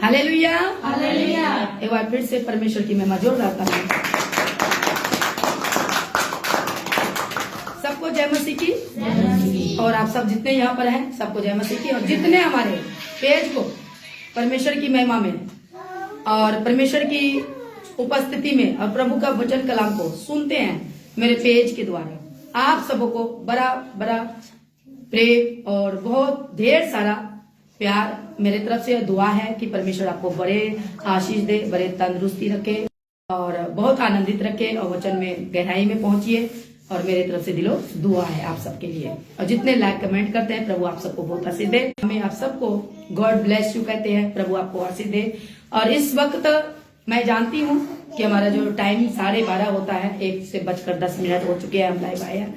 Hallelujah, hallelujah. एक बार फिर से परमेश्वर की महिमा जोर गाता हूँ। सबको जय मसीह की। और आप सब जितने यहाँ पर हैं सबको जय मसीह की। और जितने हमारे पेज को परमेश्वर की महिमा में और परमेश्वर की उपस्थिति में और प्रभु का वचन कलाम को सुनते हैं मेरे पेज के द्वारा, आप सबों को बड़ा बड़ा प्रेम और बहुत ढेर सारा प्यार मेरे तरफ से दुआ है कि परमेश्वर आपको बड़े आशीष दे, बड़े तंदुरुस्ती रखे और बहुत आनंदित रखे और वचन में गहराई में पहुंचिए। और मेरे तरफ से दिलो दुआ है आप सबके लिए। और जितने लाइक कमेंट करते हैं प्रभु आप सबको बहुत आशीष दे। हमें आप सबको गॉड ब्लेस यू कहते हैं, प्रभु आपको आशीष दे। और इस वक्त मैं जानती हूँ कि हमारा जो टाइम 12:30 होता है, 1:10 हो चुके हैं, हम लाइव आए हैं।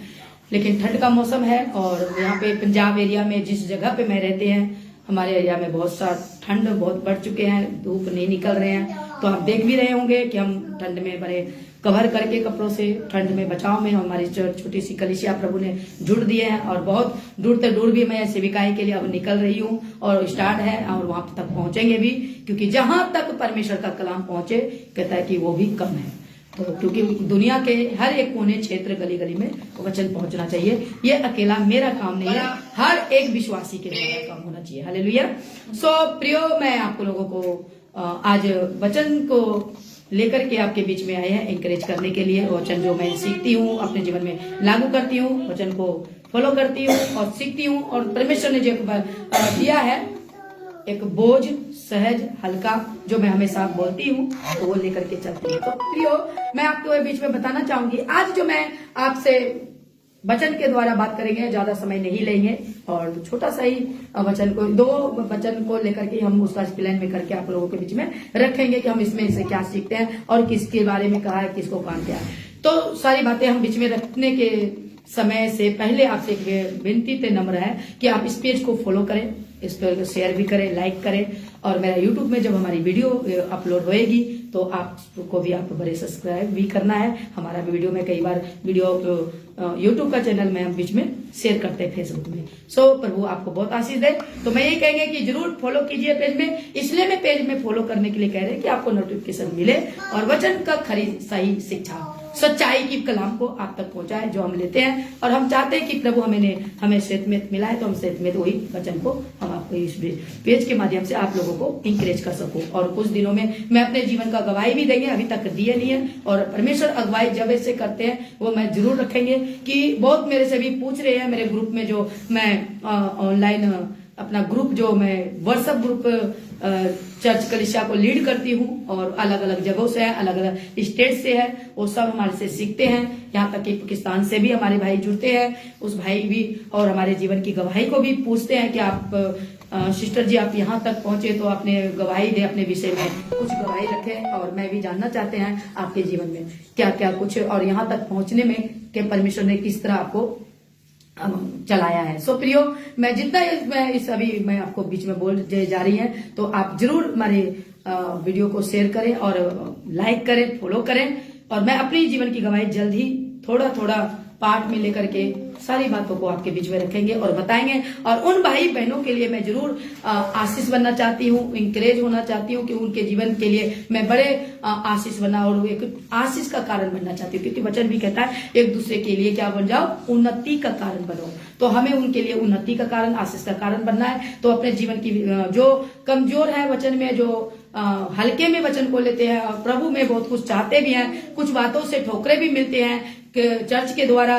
लेकिन ठंड का मौसम है और यहाँ पे पंजाब एरिया में जिस जगह पे मैं रहते हैं, हमारे एरिया में बहुत सा ठंड बहुत बढ़ चुके हैं, धूप नहीं निकल रहे हैं। तो आप देख भी रहे होंगे कि हम ठंड में बड़े कवर करके कपड़ों से ठंड में बचाव में हमारी छोटी सी कलिसिया प्रभु ने जुड़ दिए हैं। और बहुत दूर तक दूर भी मैं सेविकाई के लिए अब निकल रही हूँ और स्टार्ट है और वहां तक पहुंचेंगे भी, क्योंकि जहां तक परमेश्वर का कलाम पहुंचे कहता है कि वो भी कम है। तो क्योंकि दुनिया के हर एक कोने क्षेत्र गली गली में वचन पहुंचना चाहिए। ये अकेला मेरा काम नहीं है, हर एक विश्वासी के द्वारा काम होना चाहिए। हालेलुया। सो प्रियो, मैं आप लोगों को आज वचन को लेकर के आपके बीच में आए हैं इंकरेज करने के लिए। वचन जो मैं सीखती हूँ अपने जीवन में लागू करती हूँ, वचन को फॉलो करती हूँ और सीखती हूँ। और परमेश्वर ने जो दिया है एक बोझ सहज हल्का जो मैं हमेशा बोलती हूँ तो वो लेकर के चलती हूँ। तो प्रियो, मैं आपको बीच में बताना चाहूंगी आज जो मैं आपसे वचन के द्वारा बात करेंगे, ज्यादा समय नहीं लेंगे और छोटा सा ही वचन को, 2 वचन को लेकर के हम उसका प्लान में करके आप लोगों के बीच में रखेंगे कि हम इसमें से क्या सीखते हैं और किसके बारे में कहा है, किसको काम किया है। तो सारी बातें हम बीच में रखने के समय से पहले आपसे एक विनती ते नम्र है कि आप इस पेज को फॉलो करें, इस पर शेयर भी करें, लाइक करें। और मेरा यूट्यूब में जब हमारी वीडियो अपलोड होएगी तो आपको भी आप बड़े सब्सक्राइब भी करना है। हमारा वीडियो में कई बार वीडियो यूट्यूब का चैनल में हम बीच में शेयर करते हैं फेसबुक में। सो प्रभु आपको बहुत आशीष दे। तो मैं ये कहेंगे कि जरूर फॉलो कीजिए पेज में। इसलिए मैं पेज में फॉलो करने के लिए कह रहे हैं कि आपको नोटिफिकेशन मिले और वचन का खरी सही शिक्षा सच्चाई की कलाम को आप तक पहुंचाए जो हम लेते हैं। और हम चाहते हैं कि प्रभु हमें सेहतमंद मिला है तो हम सेहतमंद वही वचन को हम आपको इस पेज के माध्यम से आप लोगों को इंकरेज कर सकूं। और कुछ दिनों में मैं अपने जीवन का गवाही भी देंगे, अभी तक दिए नहीं है। और परमेश्वर अगुवाई जब ऐसे करते हैं वो मैं जरूर रखेंगे। कि बहुत मेरे से भी पूछ रहे हैं, मेरे ग्रुप में जो मैं ऑनलाइन अपना ग्रुप जो मैं व्हाट्सएप ग्रुप चर्च कलिसिया को लीड करती हूँ और अलग अलग जगहों से है, अलग अलग स्टेट से है, वो सब हमारे से सीखते हैं। यहाँ तक कि पाकिस्तान से भी हमारे भाई जुड़ते हैं, उस भाई भी और हमारे जीवन की गवाही को भी पूछते हैं कि आप सिस्टर जी आप यहाँ तक पहुंचे तो अपने गवाही दे, अपने विषय में कुछ गवाही रखें। और मैं भी जानना चाहते हैं आपके जीवन में क्या क्या कुछ और यहाँ तक पहुंचने में कि परमेश्वर ने किस तरह आपको चलाया है। सो प्रियो, मैं जितना मैं आपको बीच में बोल जा रही है तो आप जरूर हमारे वीडियो को शेयर करें और लाइक करें, फॉलो करें। और मैं अपनी जीवन की गवाही जल्द ही थोड़ा थोड़ा पार्ट में लेकर के सारी बातों को आपके बीच में रखेंगे और बताएंगे। और उन भाई बहनों के लिए मैं जरूर आशीष बनना चाहती हूँ, इंकरेज होना चाहती हूँ कि उनके जीवन के लिए मैं बड़े आशीष बना और एक आशीष का कारण बनना चाहती हूँ। क्योंकि वचन भी कहता है एक दूसरे के लिए क्या बन जाओ, उन्नति का कारण बनो। तो हमें उनके लिए उन्नति का कारण, आशीष का कारण बनना है। तो अपने जीवन की जो कमजोर है वचन में, जो हल्के में वचन को लेते हैं और प्रभु में बहुत कुछ चाहते भी हैं, कुछ बातों से ठोकरे भी मिलते हैं चर्च के द्वारा,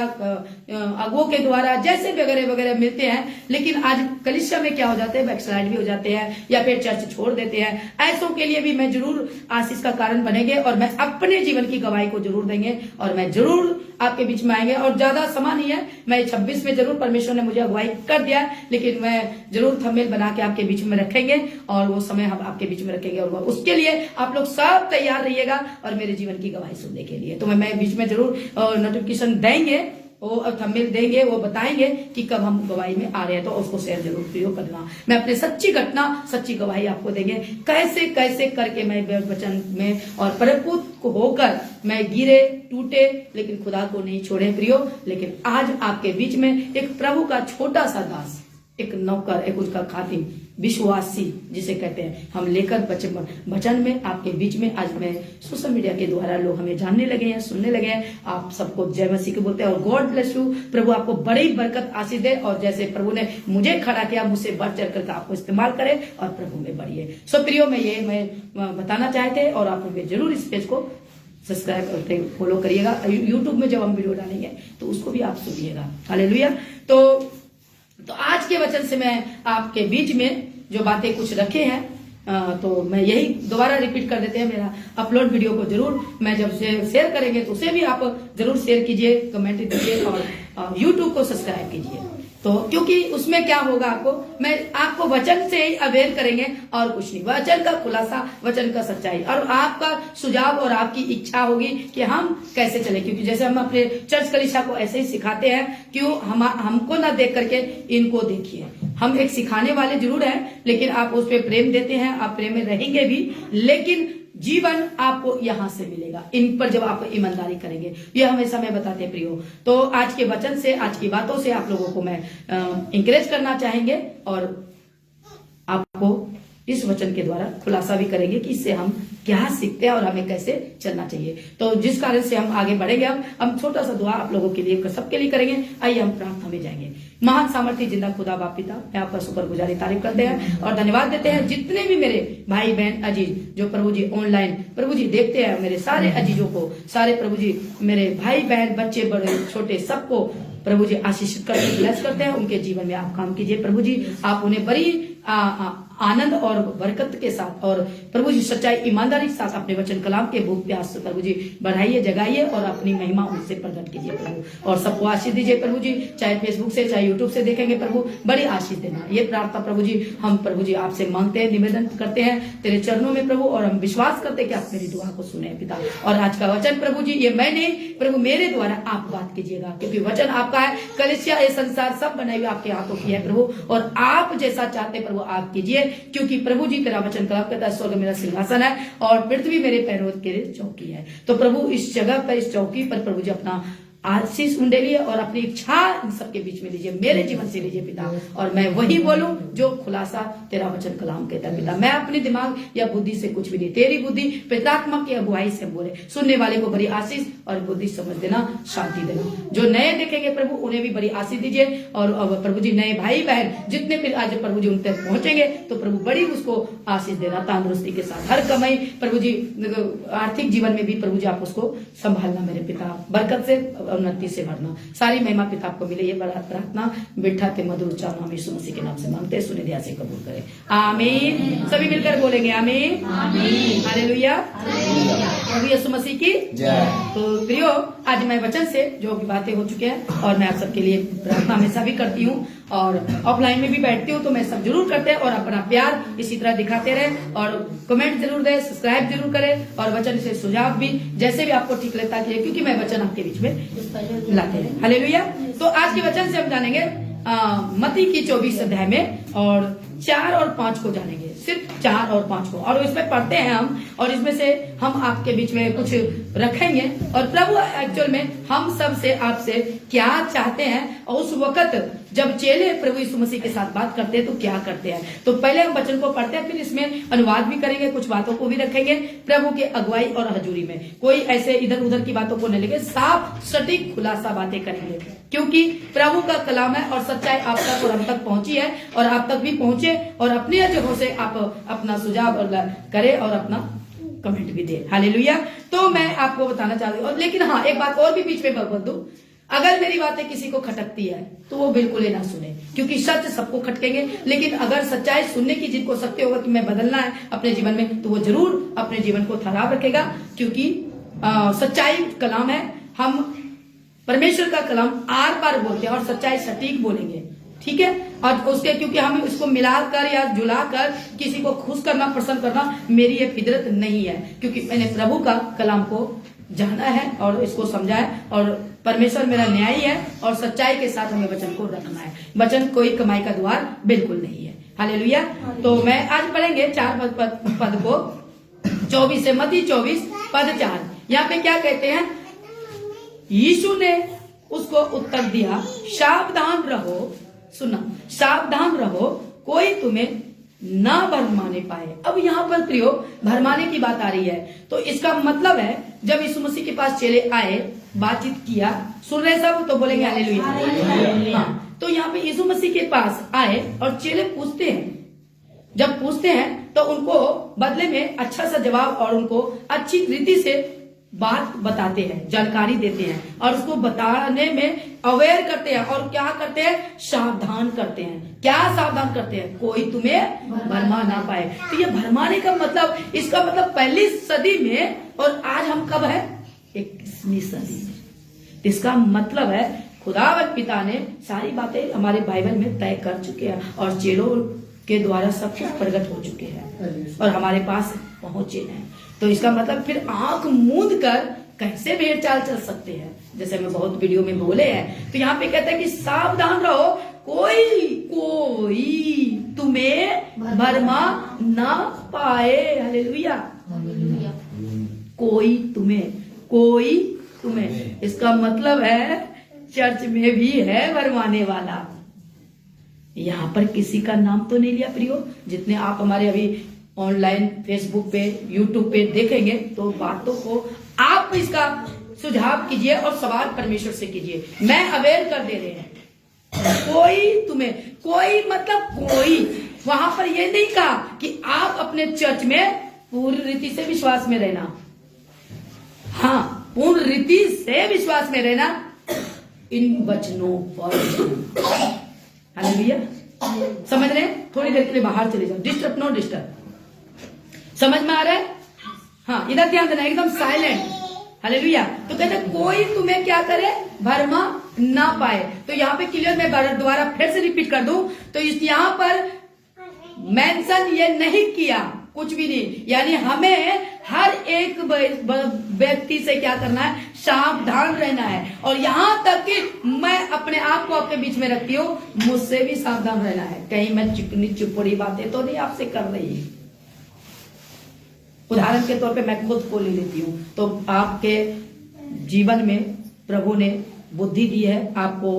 अगुओं के द्वारा, जैसे वगैरह वगैरह मिलते हैं। लेकिन आज कलिसिया में क्या हो जाते हैं, बैकस्लाइड भी हो जाते हैं या फिर चर्च छोड़ देते हैं। ऐसों के लिए भी मैं जरूर आशीष का कारण बनेंगे और मैं अपने जीवन की गवाही को जरूर देंगे और मैं जरूर आपके बीच में आएंगे। और ज्यादा समय नहीं है, मैं 26 में जरूर, परमेश्वर ने मुझे अगुवाई कर दिया है, लेकिन मैं जरूर थंबनेल बना के आपके बीच में रखेंगे और वो समय हम आपके बीच में रखेंगे। और उसके लिए आप लोग सब तैयार रहिएगा और मेरे जीवन की गवाही सुनने के लिए। तो मैं बीच में जरूर नोटिफिकेशन देंगे, वो थंबनेल देंगे, वो बताएंगे कि कब हम गवाही में आ रहे हैं, तो उसको शेयर जरूर प्रयोग करना। मैं अपने सच्ची घटना, सच्ची गवाही आपको देंगे, कैसे कैसे करके मैं वचन में और परिपूर्ण होकर मैं गिरे टूटे लेकिन खुदा को नहीं छोड़े प्रियो। लेकिन आज आपके बीच में एक प्रभु का छोटा सा दास, एक नौकर, एक उसका खातिम विश्वासी जिसे कहते हैं, हम लेकर वचन में आपके बीच में आज मैं सोशल मीडिया के द्वारा लोग हमें जानने लगे हैं, सुनने लगे हैं। आप सबको जय मसीह के बोलते हैं और गॉड ब्लेस यू। प्रभु आपको बड़ी बरकत आशीष दे और जैसे प्रभु ने मुझे खड़ा किया, मुझसे बढ़ चढ़ करके आपको इस्तेमाल करे और प्रभु में बढ़िए। सो प्रियो, मैं बताना चाहते और आप हमें जरूर इस पेज को सब्सक्राइब करते फॉलो करिएगा। यूट्यूब में जब हम वीडियो डालेंगे तो उसको भी आप सुनिएगा। हालेलुया। तो आज के वचन से मैं आपके बीच में जो बातें कुछ रखे हैं तो मैं यही दोबारा रिपीट कर देते हैं। मेरा अपलोड वीडियो को जरूर मैं जब शेयर करेंगे तो उसे भी आप जरूर शेयर कीजिए, कमेंट दीजिए और यूट्यूब को सब्सक्राइब कीजिए। तो क्योंकि उसमें क्या होगा, आपको वचन से ही अवेयर करेंगे और कुछ नहीं, वचन का खुलासा, वचन का सच्चाई और आपका सुझाव और आपकी इच्छा होगी कि हम कैसे चले। क्योंकि जैसे हम अपने चर्च कलीसिया को ऐसे ही सिखाते हैं, क्यों हमको ना देख करके इनको देखिए। हम एक सिखाने वाले जरूर हैं, लेकिन आप उस पर प्रेम देते हैं, आप प्रेम में रहेंगे भी, लेकिन जीवन आपको यहां से मिलेगा इन पर जब आप ईमानदारी करेंगे। ये हमेशा मैं बताते हैं प्रियो। तो आज के वचन से, आज की बातों से आप लोगों को मैं इंकरेज करना चाहेंगे और आपको इस वचन के द्वारा खुलासा भी करेंगे कि इससे हम क्या सीखते हैं और हमें कैसे चलना चाहिए। तो जिस कारण से हम आगे बढ़ेंगे, हम छोटा सा दुआ आप लोगों के लिए, सबके लिए करेंगे। आइए हम प्रार्थना में जाएंगे। महान सामर्थ्य जिंदा खुदा बाप पिता, मैं आपका शुक्रगुजारी तारीफ करते हैं और धन्यवाद देते हैं जितने भी मेरे भाई बहन अजीज जो प्रभु जी ऑनलाइन प्रभु जी देखते हैं, मेरे सारे अजीजों को, सारे प्रभु जी मेरे भाई बहन बच्चे बड़े छोटे सबको प्रभु जी आशीषित करते, ब्लेस करते हैं। उनके जीवन में आप काम कीजिए प्रभु जी। आप उन्हें बड़ी आनंद और बरकत के साथ और प्रभु जी सच्चाई ईमानदारी के साथ अपने वचन कलाम के भूख प्यास से प्रभु जी बढ़ाइए, जगाइए और अपनी महिमा उनसे प्रकट कीजिए प्रभु। और सबको आशीष दीजिए प्रभु जी, चाहे फेसबुक से चाहे यूट्यूब से देखेंगे प्रभु, बड़ी आशीष देना। ये प्रार्थना प्रभु जी हम प्रभु जी आपसे मांगते हैं, निवेदन करते हैं तेरे चरणों में प्रभु, और हम विश्वास करते हैं कि आप मेरी दुआ को सुने पिता। और आज का वचन प्रभु जी, ये मैं नहीं प्रभु, मेरे द्वारा आप बात कीजिएगा, क्योंकि वचन आपका है। कलीसिया, ये संसार सब बनाई हुई आपके हाथों की है प्रभु, और आप जैसा चाहते प्रभु आप कीजिए, क्योंकि प्रभु जी तेरा वचन कलाम कहता है स्वर्ग मेरा सिंहासन है और पृथ्वी मेरे पैरों के चौकी है। तो प्रभु इस जगह पर, इस चौकी पर प्रभु जी अपना आशीष उंडेलिए और अपनी इच्छा इन सबके बीच में लीजिए, मेरे जीवन से लीजिए पिता, और मैं वही बोलूं जो खुलासा तेरा वचन कलाम कहता है पिता। मैं अपने दिमाग या बुद्धि से कुछ भी नहीं, तेरी बुद्धि पितात्मा की अगुवाई से बोले। सुनने वाले को बड़ी आशीष और बुद्धि समझ देना, शांति देना। जो नए देखेंगे प्रभु उन्हें भी बड़ी आशीष दीजिए, और प्रभु जी नए भाई बहन जितने फिर आज प्रभु जी उन तक पहुंचेंगे तो प्रभु बड़ी उसको आशीष देना, तंदुरुस्ती के साथ हर कमाई प्रभु जी, आर्थिक जीवन में भी प्रभु जी आप उसको संभालना मेरे पिता, बरकत से उन्नति से भरना। सारी महिमा पिता आपको मिले। ये बड़ा प्रार्थना बिठा के मधुर उच्चारण हम यीशु मसीह के नाम से मांगते हैं, सुने दिया से कबूल करें, आमीन। सभी मिलकर बोलेंगे आमीन, हालेलुया, प्रभु यीशु मसीह की जय। तो प्रियो, आज मैं वचन से जो भी बातें हो चुके हैं, और मैं आप सबके लिए प्रार्थना हमेशा भी करती हूँ और ऑफलाइन में भी बैठती हूँ, तो मैं सब जरूर करते हैं और अपना प्यार इसी तरह दिखाते रहे और कमेंट जरूर दें, सब्सक्राइब जरूर करें और वचन से सुझाव भी जैसे भी आपको ठीक लगता है, क्योंकि मैं वचन आपके बीच में लाते हैं। हालेलुया। तो आज के वचन से हम जानेंगे मत्ती की 24 अध्याय में, और 4 और 5 को जानेंगे, सिर्फ 4 और 5 को, और इसमें पढ़ते हैं हम, और इसमें से हम आपके बीच में कुछ रखेंगे। और प्रभु एक्चुअल में हम सब से आपसे क्या चाहते हैं, और उस वक्त जब चेले प्रभु यीशु मसीह के साथ बात करते हैं तो क्या करते हैं। तो पहले हम वचन को पढ़ते हैं, फिर इसमें अनुवाद भी करेंगे, कुछ बातों को भी रखेंगे प्रभु के अगुवाई और हजूरी में। कोई ऐसे इधर उधर की बातों को नहीं लेंगे, साफ सटीक खुलासा बातें करेंगे, क्योंकि प्रभु का कलाम है और सच्चाई आप तक और हम तक पहुंची है, और आप तक भी पहुंचे, और अपनी जगहों से आप अपना सुझाव करें और अपना कमेंट भी दे। हालेलुया। तो मैं आपको बताना चाहती हूँ, लेकिन हाँ एक बात और भी बीच में बता दूं, अगर मेरी बातें किसी को खटकती है तो वो बिल्कुल ही ना सुने, क्योंकि सत्य सबको खटकेंगे, लेकिन अगर सच्चाई सुनने की जिनको सत्य होगा कि मैं बदलना है अपने जीवन में, तो वो जरूर अपने जीवन को खराब रखेगा, क्योंकि सच्चाई कलाम है। हम परमेश्वर का कलाम आर पार बोलते हैं और सच्चाई सटीक बोलेंगे, ठीक है। और उसके, क्योंकि हम इसको मिलाकर या जुलाकर किसी को खुश करना पसंद करना मेरी ये फितरत नहीं है, क्योंकि मैंने प्रभु का कलाम को जाना है और इसको समझा है, और परमेश्वर मेरा न्यायी है और सच्चाई के साथ हमें वचन को रखना है। वचन कोई कमाई का द्वार बिल्कुल नहीं है। हालेलुया। तो मैं आज पढ़ेंगे 4 पद को, 24 से मत्ती 24 पद 4। यहाँ पे क्या कहते हैं, यीशु ने उसको उत्तर दिया, सावधान रहो, सुना, सावधान रहो, कोई तुम्हें ना भरमाने पाए। अब यहाँ पर प्रियो भरमाने की बात आ रही है, तो इसका मतलब है जब यीशु मसीह के पास चेले आए, बातचीत किया, सुन रहे सब तो बोलेंगे हालेलुया। हाँ, तो यहाँ पे यीशु मसीह के पास आए और चेले पूछते हैं, जब पूछते हैं तो उनको बदले में अच्छा सा जवाब और उनको अच्छी रीति से बात बताते हैं, जानकारी देते हैं और उसको बताने में अवेयर करते हैं। और क्या करते हैं? सावधान करते हैं। क्या सावधान करते हैं? कोई तुम्हें भरमा ना पाए। तो ये भरमाने का मतलब, इसका मतलब पहली सदी में और आज हम कब है? 21वीं सदी में। इसका मतलब है खुदावंद पिता ने सारी बातें हमारे बाइबल में तय कर चुके हैं और चेलों के द्वारा सब कुछ प्रकट हो चुके हैं और हमारे पास पहुंचे हैं। तो इसका मतलब फिर आंख मूंद कर कैसे भेड़ चाल चल सकते हैं, जैसे हमें बहुत वीडियो में बोले हैं। तो यहाँ पे कहते हैं कि सावधान रहो, कोई तुम्हें भरमा ना पाए। हालेलुया। कोई तुम्हें, इसका मतलब है चर्च में भी है भरमाने वाला। यहाँ पर किसी का नाम तो नहीं लिया प्रियो, जितने आप हमारे अभी ऑनलाइन फेसबुक पे यूट्यूब पे देखेंगे तो बातों को आप इसका सुझाव कीजिए और सवाल परमेश्वर से कीजिए। मैं अवेयर कर दे रहे हैं। कोई मतलब कोई, वहां पर ये नहीं कहा कि आप अपने चर्च में पूर्ण रीति से विश्वास में रहना। हाँ, पूर्ण रीति से विश्वास में रहना इन वचनों पर। हालेलुया। समझ रहे हैं? थोड़ी देर के लिए बाहर चले जाओ, डिस्टर्ब नो डिस्टर्ब। समझ में आ रहा है? हाँ, इधर ध्यान देना, एकदम साइलेंट। हालेलुया। तो कहते कोई तुम्हें क्या करे? भरमा ना पाए। तो यहाँ पे क्लियर मैं दोबारा फिर से रिपीट कर दूं, तो यहाँ पर मेंशन ये नहीं किया कुछ भी नहीं। यानी हमें हर एक व्यक्ति से क्या करना है? सावधान रहना है। और यहां तक कि मैं अपने आप को अपने बीच में रखती हूँ, मुझसे भी सावधान रहना है। कहीं मैं चिकनी चुपड़ी बातें तो नहीं आपसे कर रही। उदाहरण के तौर पे मैं खुद को ले लेती हूँ। तो आपके जीवन में प्रभु ने बुद्धि दी है, आपको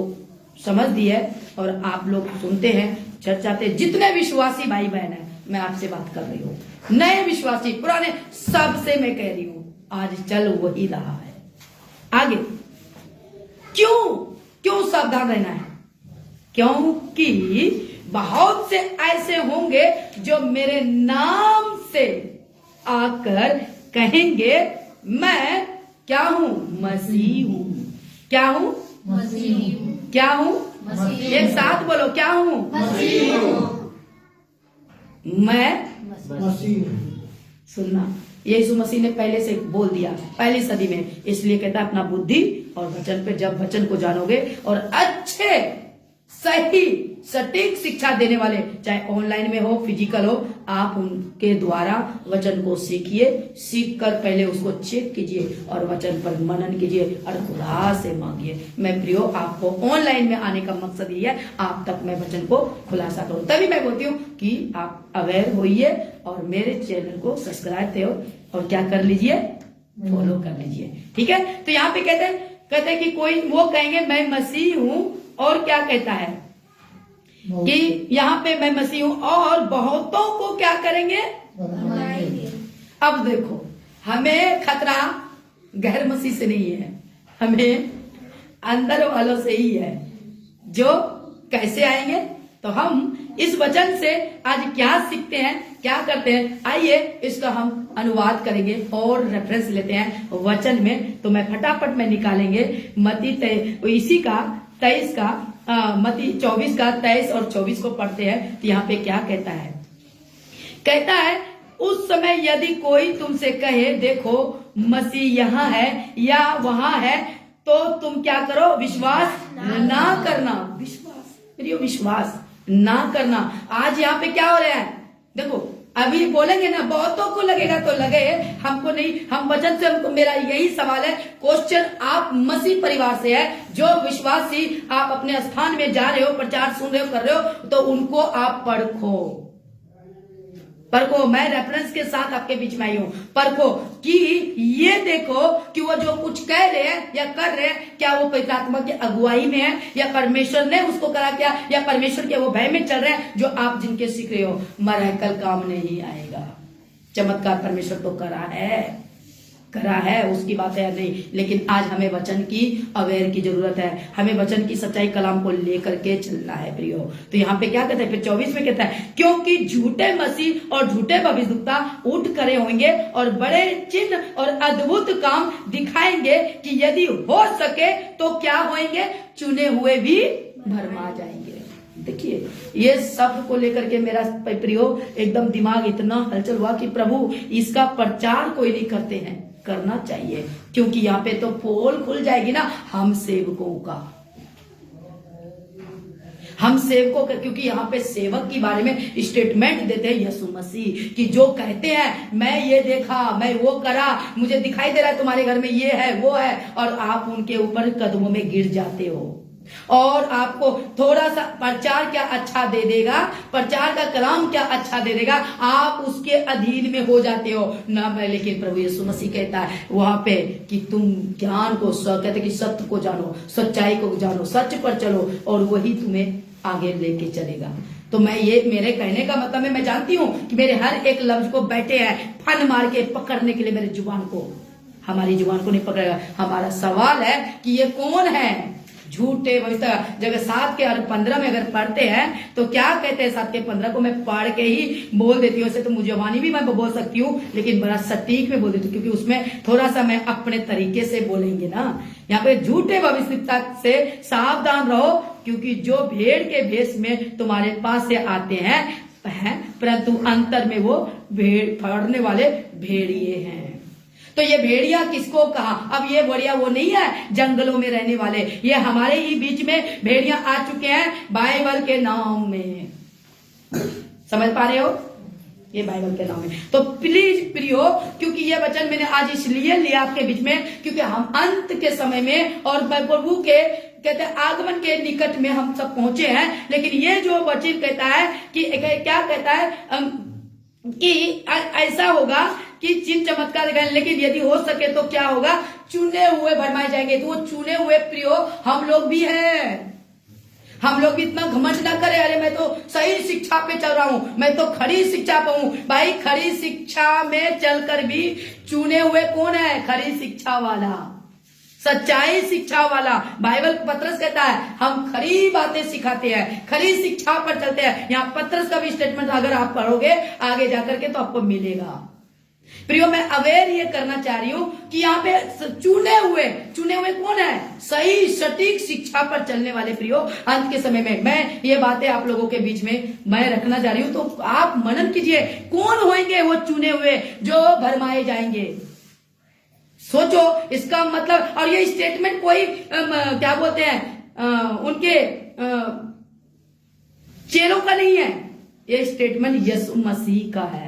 समझ दी है और आप लोग सुनते हैं, चर्च आते हैं। जितने विश्वासी भाई बहन है, मैं आपसे बात कर रही हूँ, नए विश्वासी पुराने सबसे मैं कह रही हूँ, आज चल वही रहा है आगे। क्यों सावधान रहना है? क्योंकि बहुत से ऐसे होंगे जो मेरे नाम से आकर कहेंगे मैं क्या हूं? मसीह हूं। क्या हूं? मसीह। क्या हूं? मसीह। एक साथ बोलो, क्या हूं? मसीह हूं। मैं मसीह। सुनना, यीशु मसीह ने पहले से बोल दिया, पहली सदी में। इसलिए कहता अपना बुद्धि और वचन पे, जब वचन को जानोगे और अच्छे सही सटीक शिक्षा देने वाले, चाहे ऑनलाइन में हो फिजिकल हो, आप उनके द्वारा वचन को सीखिए। सीख कर पहले उसको चेक कीजिए और वचन पर मनन कीजिए और खुदा से मांगिए। मैं प्रियो, आपको ऑनलाइन में आने का मकसद ये है, आप तक मैं वचन को खुलासा करूं। तभी मैं बोलती हूँ कि आप अवेयर होइए और मेरे चैनल को सब्सक्राइब थे और क्या कर लीजिए? फॉलो कर लीजिए। ठीक है। तो यहाँ पे कहते हैं कि कोई वो कहेंगे मैं मसीह हूं, और क्या कहता है कि यहाँ पे मैं मसीह हूं और बहुतों को क्या करेंगे? अब देखो, हमें खतरा गैर मसीह से नहीं है, हमें अंदर वालों से ही है। जो कैसे आएंगे? तो हम इस वचन से आज क्या सीखते हैं, क्या करते हैं, आइए इसका हम अनुवाद करेंगे और रेफरेंस लेते हैं वचन में। तो मैं फटाफट में निकालेंगे मत्ती इसी का 23 का मत्ती 24 का 23 और 24 को पढ़ते हैं। तो यहाँ पे क्या कहता है? कहता है उस समय यदि कोई तुमसे कहे देखो मसीह यहाँ है या वहां है, तो तुम क्या करो? विश्वास ना करना। विश्वास ना करना। आज यहाँ पे क्या हो रहा है? देखो, अभी बोलेंगे ना, बहुतों को लगेगा तो लगे, हमको नहीं। हम वचन से, हमको, मेरा यही सवाल है, क्वेश्चन, आप मसीह परिवार से है, जो विश्वासी आप अपने स्थान में जा रहे हो, प्रचार सुन रहे हो, कर रहे हो, तो उनको आप परखो। परखो, मैं रेफरेंस के साथ आपके बीच में आई हूं। परखो कि ये देखो कि वो जो कुछ कह रहे हैं या कर रहे हैं, क्या वो पवित्र आत्मा की अगुवाई में है, या परमेश्वर ने उसको करा क्या, या परमेश्वर के वो भय में चल रहे हैं जो आप जिनके सीख रहे हो। मरहकल काम नहीं आएगा। चमत्कार परमेश्वर तो करा है, उसकी बात है नहीं, लेकिन आज हमें वचन की अवेयर की जरूरत है। हमें वचन की सच्चाई कलाम को लेकर के चलना है प्रियो। तो यहाँ पे क्या कहता है, फिर 24 में कहता है, क्योंकि झूठे मसीह और झूठे भविष्यवक्ता उठ खड़े होंगे और बड़े चिन्ह और अद्भुत काम दिखाएंगे कि यदि हो सके तो क्या होंगे, चुने हुए भी भरमा जाएंगे। देखिए, ये सब को लेकर के मेरा प्रियो एकदम दिमाग इतना हलचल हुआ कि प्रभु इसका प्रचार कोई नहीं करते हैं, करना चाहिए, क्योंकि यहाँ पे तो पोल खुल जाएगी ना हम सेवकों का, हम सेवकों का। क्योंकि यहाँ पे सेवक के बारे में स्टेटमेंट देते हैं यीशु मसीह कि जो कहते हैं मैं ये देखा, मैं वो करा, मुझे दिखाई दे रहा है तुम्हारे घर में ये है वो है, और आप उनके ऊपर कदमों में गिर जाते हो। और आपको थोड़ा सा प्रचार क्या अच्छा दे देगा, प्रचार का कलाम क्या अच्छा दे देगा, आप उसके अधीन में हो जाते हो ना। मैं लेकिन प्रभु यीशु मसीह कहता है वहां पे कि तुम ज्ञान को, कहते कि सत्य को जानो, सच्चाई को जानो, सच पर चलो और वही तुम्हें आगे लेके चलेगा। तो मैं ये, मेरे कहने का मतलब है, मैं जानती हूं कि मेरे हर एक लफ्ज को बैठे हैं फन मार के पकड़ने के लिए, मेरे जुबान को, हमारी जुबान को नहीं पकड़ेगा। हमारा सवाल है कि ये कौन है झूठे भविष्य। जब 7 के 15 में अगर पढ़ते हैं तो क्या कहते हैं, 7 के 15 को मैं पढ़ के ही बोल देती हूँ। वैसे तो मुझवानी भी मैं बोल सकती हूँ, लेकिन बड़ा सटीक में बोल देती हूँ, क्योंकि उसमें थोड़ा सा मैं अपने तरीके से बोलेंगे ना। यहाँ पे झूठे भविष्यवक्ता से सावधान रहो, क्योंकि जो भेड़ के भेष में तुम्हारे पास से आते हैं परंतु अंतर में वो भेड़ फाड़ने वाले भेड़िए हैं। तो ये भेड़िया किसको कहा? अब ये भेड़िया वो नहीं है जंगलों में रहने वाले, ये हमारे ही बीच में भेड़िया आ चुके हैं बाइबल के नाम में। समझ पा रहे हो? ये बाइबल के नाम है। तो प्लीज प्रियो, क्योंकि ये वचन मैंने आज इसलिए लिया आपके बीच में, क्योंकि हम अंत के समय में और प्रभु के कहते हैं आगमन के निकट में हम सब पहुंचे हैं। लेकिन ये जो वचन कहता है कि क्या कहता है कि ऐसा होगा कि चिन्ह चमत्कार दिखाएंगे, लेकिन यदि हो सके तो क्या होगा, चुने हुए भरमाए जाएंगे। तो वो चुने हुए प्रियो हम लोग भी हैं। हम लोग इतना घमंड ना करें, अरे मैं तो सही शिक्षा पे चल रहा हूं, मैं तो खड़ी शिक्षा पे हूं। भाई खड़ी शिक्षा में चलकर भी चुने हुए कौन है? खड़ी शिक्षा वाला, सच्चाई शिक्षा वाला। बाइबल पत्रस कहता है हम खरी बातें सिखाते हैं, खरी शिक्षा पर चलते हैं। यहाँ पत्रस का भी स्टेटमेंट अगर आप पढ़ोगे आगे जाकर के तो आपको मिलेगा। प्रियो, मैं अवेयर ये करना चाह रही हूं कि यहाँ पे चुने हुए कौन है? सही सटीक शिक्षा पर चलने वाले। प्रियो, अंत के समय में मैं ये बातें आप लोगों के बीच में मैं रखना चाह रही हूं, तो आप मनन कीजिए कौन होंगे वो चुने हुए जो भरमाए जाएंगे। सोचो इसका मतलब। और ये स्टेटमेंट कोई क्या बोलते हैं उनके चेलों का नहीं है, ये स्टेटमेंट यीशु मसीह का है।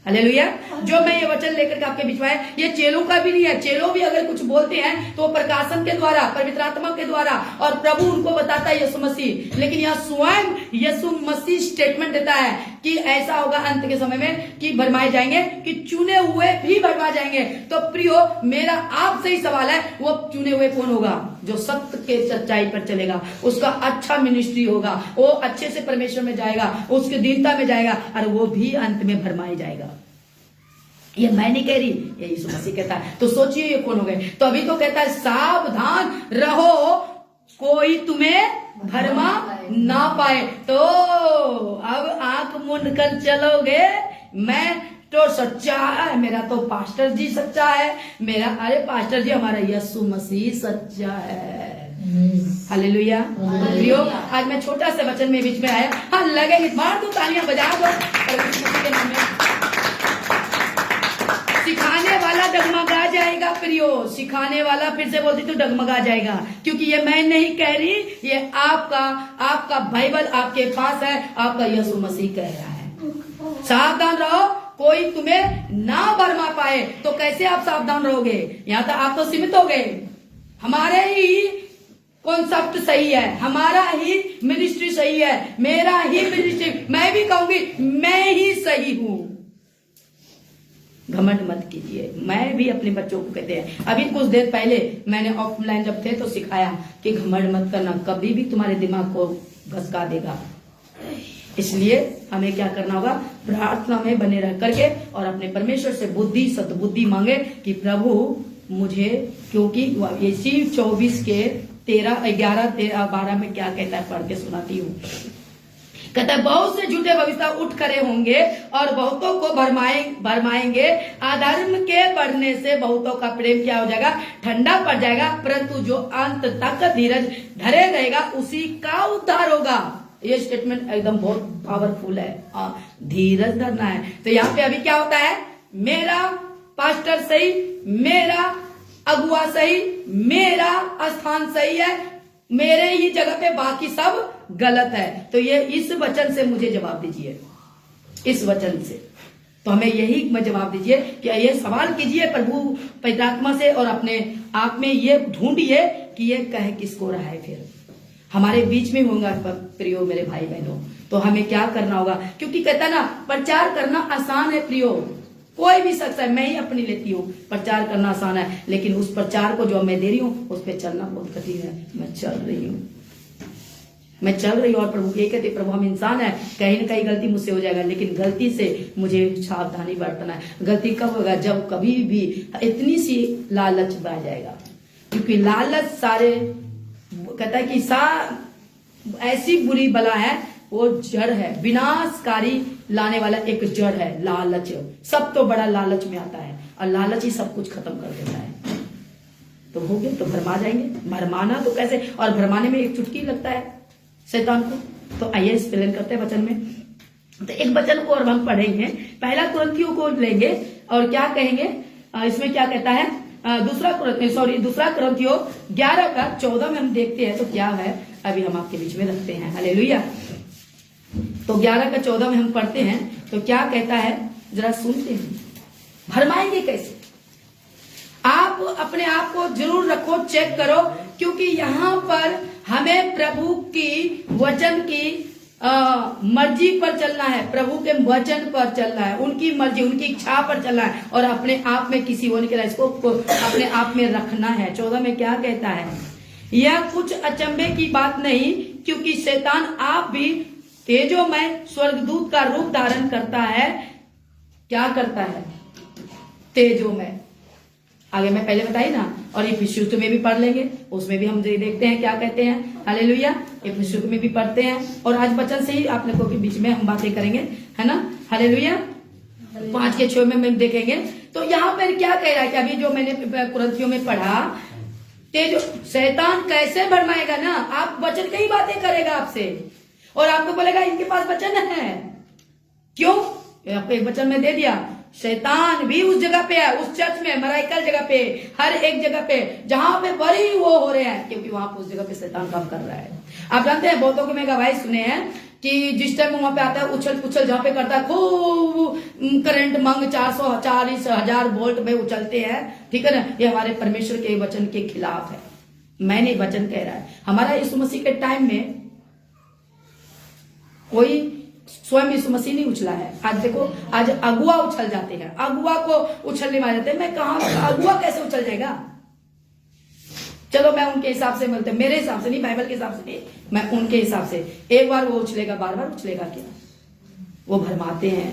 हालेलुया। जो मैं ये वचन लेकर के आपके बीच में है, ये चेलों का भी नहीं है। चेलों भी अगर कुछ बोलते हैं तो प्रकाशन के द्वारा, पवित्र आत्मा के द्वारा, और प्रभु उनको बताता है यीशु मसीह। लेकिन यहाँ स्वयं यीशु मसीह स्टेटमेंट देता है कि ऐसा होगा अंत के समय में कि भरमाए जाएंगे, कि चुने हुए भी भरमा जाएंगे। तो प्रियो, मेरा आपसे ही सवाल है, वो चुने हुए कौन होगा? जो सत्य के सच्चाई पर चलेगा, उसका अच्छा मिनिस्ट्री होगा, वो अच्छे से परमेश्वर में जाएगा, उसकी दीनता में जाएगा, और वो भी अंत में भरमाए जाएगा। ये मैं नहीं कह रही, ये यीशु मसीह कहता है। तो सोचिए ये कौन हो गए। तो अभी तो कहता है सावधान रहो कोई तुम्हें भरमा ना पाए। तो अब आंख मूंद कर चलोगे, मैं तो सच्चा है, मेरा तो पास्टर जी सच्चा है, मेरा, अरे पास्टर जी हमारा यीशु मसीह सच्चा है। हालेलुया। प्रियो, आज मैं छोटा सा वचन में बीच में आया। हाँ लगे, मार दो तालियां, बजा दो के नाम में। सिखाने वाला डगमगा जाएगा प्रियो, सिखाने वाला, फिर से बोलती तो डगमगा जाएगा। क्योंकि ये मैं नहीं कह रही, ये आपका बाइबल आपके पास है, आपका यीशु मसीह कह रहा है। सावधान रहो कोई तुम्हें ना भरमा पाए। तो कैसे आप सावधान रहोगे? यहाँ तो आप तो सीमित हो गए। हमारे ही कॉन्सेप्ट सही है, हमारा ही मिनिस्ट्री सही है, मेरा ही मिनिस्ट्री, मैं भी कहूंगी मैं ही सही हूं। घमंड मत कीजिए। मैं भी अपने बच्चों को कहते हैं, अभी कुछ देर पहले मैंने ऑफलाइन जब थे तो सिखाया कि घमंड मत करना, कभी भी तुम्हारे दिमाग को घसका देगा। इसलिए हमें क्या करना होगा, प्रार्थना में बने रह करके और अपने परमेश्वर से बुद्धि सद्बुद्धि मांगे कि प्रभु मुझे, क्योंकि इसी 24 के 13, 11, 13, 12 में क्या कहता है, पढ़ के सुनाती हूँ। कहता है बहुत से झूठे भविष्य उठ खड़े होंगे और बहुतों को भरमाएंगे। अधर्म के बढ़ने से बहुतों का प्रेम क्या हो जाएगा, ठंडा पड़ जाएगा, परंतु जो अंत तक धीरज धरे रहेगा उसी का उद्धार होगा। ये स्टेटमेंट एकदम बहुत पावरफुल है। धीरज धरना है। तो यहाँ पे अभी क्या होता है, मेरा पास्टर सही, मेरा अगुआ सही, मेरा स्थान सही है, मेरे ही जगह पे बाकी सब गलत है। तो ये इस वचन से मुझे जवाब दीजिए, इस वचन से। तो हमें यही जवाब दीजिए कि ये सवाल कीजिए प्रभु पवित्र आत्मा से और अपने आप में ये ढूंढिए कि ये कह किसको रहा है। फिर हमारे बीच में होगा प्रियो मेरे भाई बहनों, तो हमें क्या करना होगा, क्योंकि कहता ना प्रचार करना आसान है प्रियो, कोई भी शख्स है, मैं ही अपनी लेती हूँ, प्रचार करना आसान है, लेकिन उस प्रचार को जो मैं दे रही हूँ उस पर चलना बहुत कठिन है। मैं चल रही हूँ और प्रभु ये कहते प्रभु हम इंसान है, कहीं ना कहीं गलती मुझसे हो जाएगा, लेकिन गलती से मुझे सावधानी बरतना है। गलती कब होगा, जब कभी भी इतनी सी लालच बह जाएगा, क्योंकि लालच सारे कहता है कि ऐसी बुरी बला है, वो जड़ है, विनाशकारी लाने वाला एक जड़ है लालच। सब तो बड़ा लालच में आता है और लालच ही सब कुछ खत्म कर देता है। तो हो गया, तो भरमा जाएंगे। भरमाना तो कैसे, और भरमाने में एक चुटकी लगता है शैतान को। तो आइए एक्सप्लेन करते हैं वचन में। तो एक वचन को और हम पढ़ेंगे, पहला कुरिन्थियों को लेंगे और क्या कहेंगे, इसमें क्या कहता है, दूसरा कुरिन्थियों 11 का 14 में हम देखते हैं तो क्या है, अभी हम आपके बीच में रखते हैं। हालेलुया। तो 11 का 14 में हम पढ़ते हैं तो क्या कहता है, जरा सुनते हैं। भरमाएंगे कैसे, आप अपने आप को जरूर रखो, चेक करो, क्योंकि यहाँ पर हमें प्रभु की वचन की मर्जी पर चलना है, प्रभु के वचन पर चलना है, उनकी मर्जी उनकी इच्छा पर चलना है, और अपने आप में किसी होने के लिए इसको अपने आप में रखना है। 14 में क्या कहता है, यह कुछ अचंभे की बात नहीं, क्योंकि शैतान आप भी तेजोमय स्वर्गदूत का रूप धारण करता है। क्या करता है, तेजोमय। आगे मैं पहले बताई ना, और इफिसियों में भी पढ़ लेंगे, उसमें भी हम देखते हैं क्या कहते हैं। हालेलुया। इफिसियों में भी पढ़ते हैं, और आज वचन से ही आप लोगों के बीच में हम बातें करेंगे, है ना। हालेलुया। 5 के 6 में हम देखेंगे। तो यहाँ पर क्या कह रहा है कि अभी जो मैंने कुरिन्थियों में पढ़ा, तेजो शैतान कैसे भरमाएगा ना, आप वचन की ही बातें करेगा आपसे, और आपको बोलेगा इनके पास वचन है। क्यों, आपको एक वचन में दे दिया। शैतान भी उस जगह पे है, उस चर्च में, मराइकल जगह पे, हर एक जगह पे जहां पे बड़ी वो हो रहे हैं, क्योंकि वहां पर उस जगह पे शैतान काम कर रहा है। आप जानते हैं, बहुतों को मैं गवाही सुने हैं कि जिस टाइम वहां पे आता है उछल पुछल, जहां पे करता है खूब करंट मंग 440,000 वोल्ट में उछलते हैं, ठीक है ना। ये हमारे परमेश्वर के वचन के खिलाफ है। मैंने वचन कह रहा है, हमारा यीशु मसीह के टाइम में कोई स्वयं यीशु मसीह नहीं उछला है। आज देखो, आज अगुआ उछल जाते हैं, अगुआ को उछलने मार जाते हैं। मैं कहा अगुआ कैसे उछल जाएगा, चलो मैं उनके हिसाब से मिलते, मेरे हिसाब से नहीं, बाइबल के हिसाब से नहीं, मैं उनके हिसाब से। एक बार वो उछलेगा, बार बार उछलेगा क्या। वो भरमाते हैं